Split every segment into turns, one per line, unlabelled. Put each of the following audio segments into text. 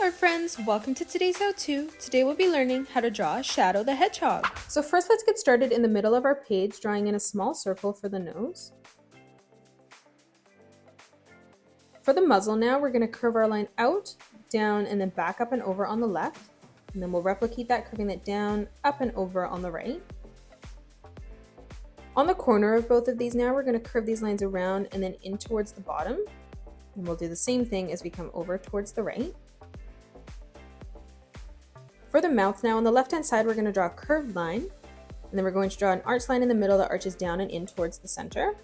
art friends, welcome to today's how-to. Today we'll be learning how to draw Shadow the Hedgehog. So first let's get started in the middle of our page, drawing in a small circle for the nose. For the muzzle now, we're going to curve our line out, down, and then back up and over on the left. And then we'll replicate that, curving it down, up and over on the right. On the corner of both of these now, we're going to curve these lines around and then in towards the bottom. And we'll do the same thing as we come over towards the right. For the mouth now, on the left-hand side, we're going to draw a curved line, and then we're going to draw an arch line in the middle that arches down and in towards the center.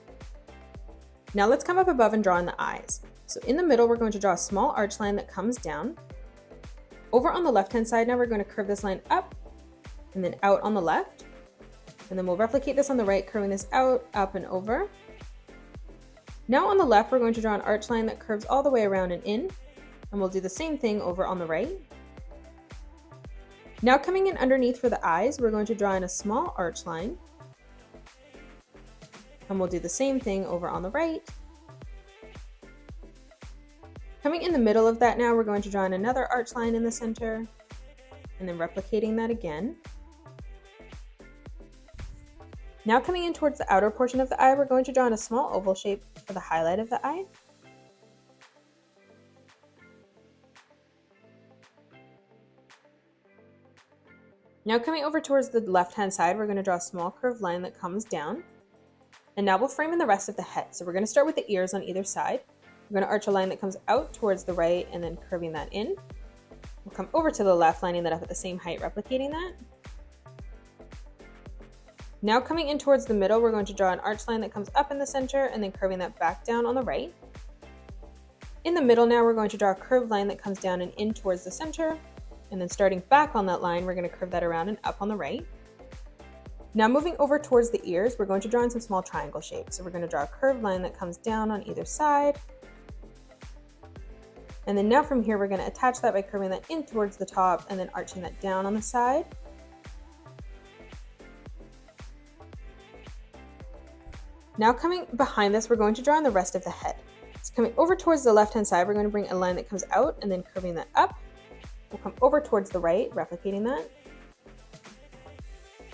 Now let's come up above and draw in the eyes. So in the middle, we're going to draw a small arch line that comes down. Over on the left-hand side now, we're going to curve this line up and then out on the left. And then we'll replicate this on the right, curving this out, up, and over. Now on the left, we're going to draw an arch line that curves all the way around and in, and we'll do the same thing over on the right. Now coming in underneath for the eyes, we're going to draw in a small arch line, and we'll do the same thing over on the right. Coming in the middle of that now, we're going to draw in another arch line in the center, and then replicating that again. Now coming in towards the outer portion of the eye, we're going to draw in a small oval shape for the highlight of the eye. Now coming over towards the left-hand side, we're going to draw a small curved line that comes down. And now we'll frame in the rest of the head. So we're going to start with the ears on either side. We're going to arch a line that comes out towards the right and then curving that in. We'll come over to the left, lining that up at the same height, replicating that. Now coming in towards the middle, we're going to draw an arch line that comes up in the center and then curving that back down on the right. In the middle now, we're going to draw a curved line that comes down and in towards the center. And then starting back on that line, we're going to curve that around and up on the right. Now moving over towards the ears, we're going to draw in some small triangle shapes. So we're going to draw a curved line that comes down on either side. And then now from here, we're going to attach that by curving that in towards the top and then arching that down on the side. Now coming behind this, we're going to draw in the rest of the head. So coming over towards the left-hand side, we're going to bring a line that comes out and then curving that up. We'll come over towards the right, replicating that.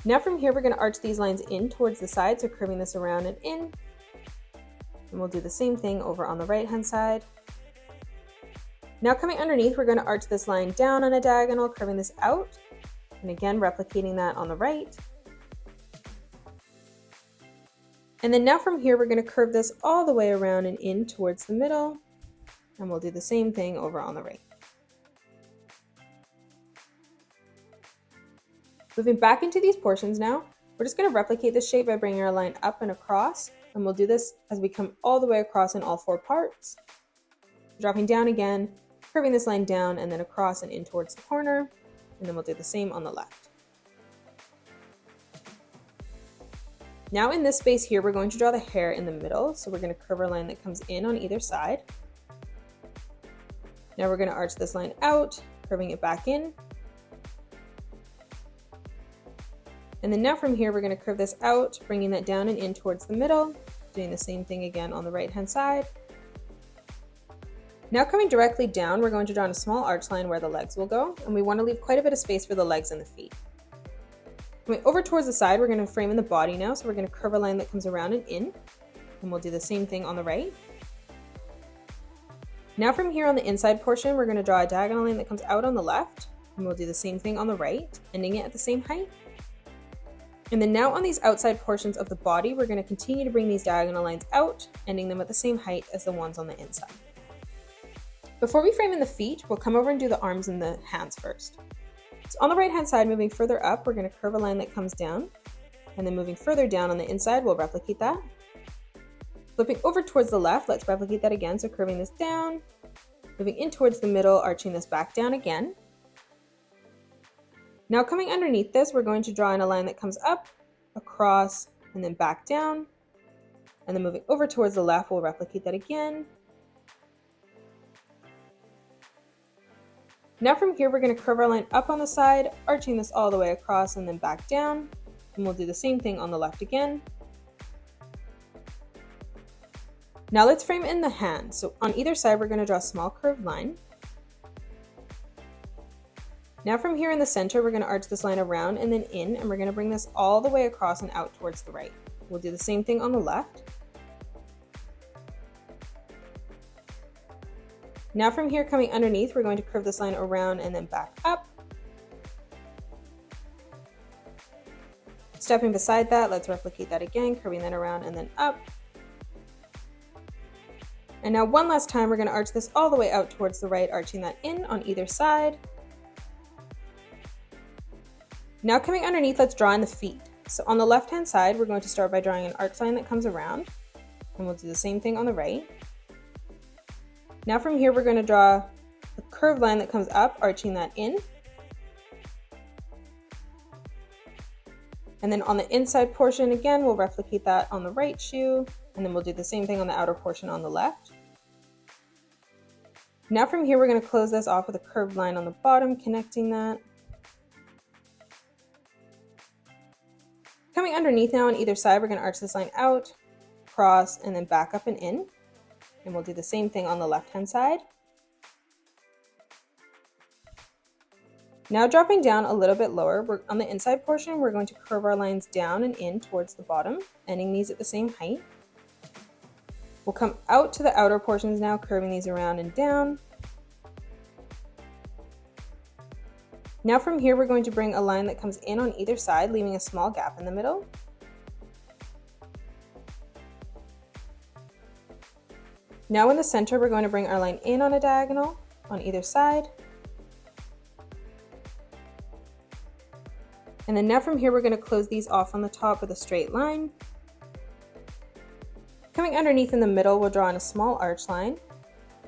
Now from here, we're going to arch these lines in towards the side, so curving this around and in. And we'll do the same thing over on the right-hand side. Now coming underneath, we're going to arch this line down on a diagonal, curving this out. And again, replicating that on the right. And then now from here, we're going to curve this all the way around and in towards the middle. And we'll do the same thing over on the right. Moving back into these portions now, we're just going to replicate this shape by bringing our line up and across, and we'll do this as we come all the way across in all four parts. Dropping down again, curving this line down and then across and in towards the corner, and then we'll do the same on the left. Now in this space here, we're going to draw the hair in the middle, so we're going to curve our line that comes in on either side. Now we're going to arch this line out, curving it back in. And then now from here, we're going to curve this out, bringing that down and in towards the middle, doing the same thing again on the right-hand side. Now coming directly down, we're going to draw in a small arch line where the legs will go, and we want to leave quite a bit of space for the legs and the feet. Coming over towards the side, we're going to frame in the body now, so we're going to curve a line that comes around and in, and we'll do the same thing on the right. Now from here on the inside portion, we're going to draw a diagonal line that comes out on the left, and we'll do the same thing on the right, ending it at the same height. And then now on these outside portions of the body, we're going to continue to bring these diagonal lines out, ending them at the same height as the ones on the inside. Before we frame in the feet, we'll come over and do the arms and the hands first. So on the right-hand side, moving further up, we're going to curve a line that comes down, and then moving further down on the inside, we'll replicate that. Flipping over towards the left, let's replicate that again, so curving this down, moving in towards the middle, arching this back down again. Now coming underneath this, we're going to draw in a line that comes up, across, and then back down. And then moving over towards the left, we'll replicate that again. Now from here, we're going to curve our line up on the side, arching this all the way across and then back down. And we'll do the same thing on the left again. Now let's frame in the hand. So on either side, we're going to draw a small curved line. Now from here in the center, we're going to arch this line around and then in, and we're going to bring this all the way across and out towards the right. We'll do the same thing on the left. Now from here, coming underneath, we're going to curve this line around and then back up. Stepping beside that, let's replicate that again, curving that around and then up. And now one last time, we're going to arch this all the way out towards the right, arching that in on either side. Now coming underneath, let's draw in the feet. So on the left-hand side, we're going to start by drawing an arch line that comes around, and we'll do the same thing on the right. Now from here, we're going to draw a curved line that comes up, arching that in. And then on the inside portion, again, we'll replicate that on the right shoe, and then we'll do the same thing on the outer portion on the left. Now from here, we're going to close this off with a curved line on the bottom, connecting that. Coming underneath now on either side, we're going to arch this line out, cross, and then back up and in. And we'll do the same thing on the left-hand side. Now dropping down a little bit lower, on the inside portion, we're going to curve our lines down and in towards the bottom, ending these at the same height. We'll come out to the outer portions now, curving these around and down. Now from here, we're going to bring a line that comes in on either side, leaving a small gap in the middle. Now in the center, we're going to bring our line in on a diagonal on either side. And then now from here, we're going to close these off on the top with a straight line. Coming underneath in the middle, we'll draw in a small arch line,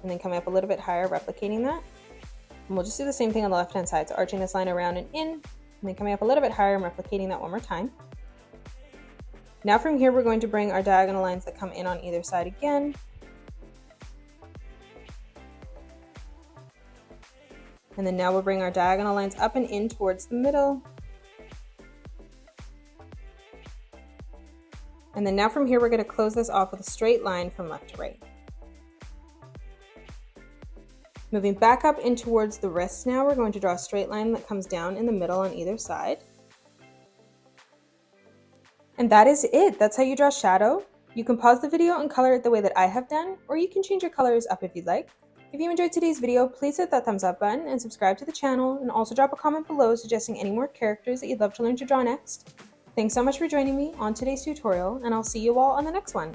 and then coming up a little bit higher, replicating that. And we'll just do the same thing on the left-hand side, so arching this line around and in, and then coming up a little bit higher and replicating that one more time. Now from here, we're going to bring our diagonal lines that come in on either side again. And then now we'll bring our diagonal lines up and in towards the middle. And then now from here, we're going to close this off with a straight line from left to right. Moving back up in towards the wrist now, we're going to draw a straight line that comes down in the middle on either side. And that is it. That's how you draw shadow. You can pause the video and color it the way that I have done, or you can change your colors up if you'd like. If you enjoyed today's video, please hit that thumbs up button and subscribe to the channel, and also drop a comment below suggesting any more characters that you'd love to learn to draw next. Thanks so much for joining me on today's tutorial, and I'll see you all on the next one.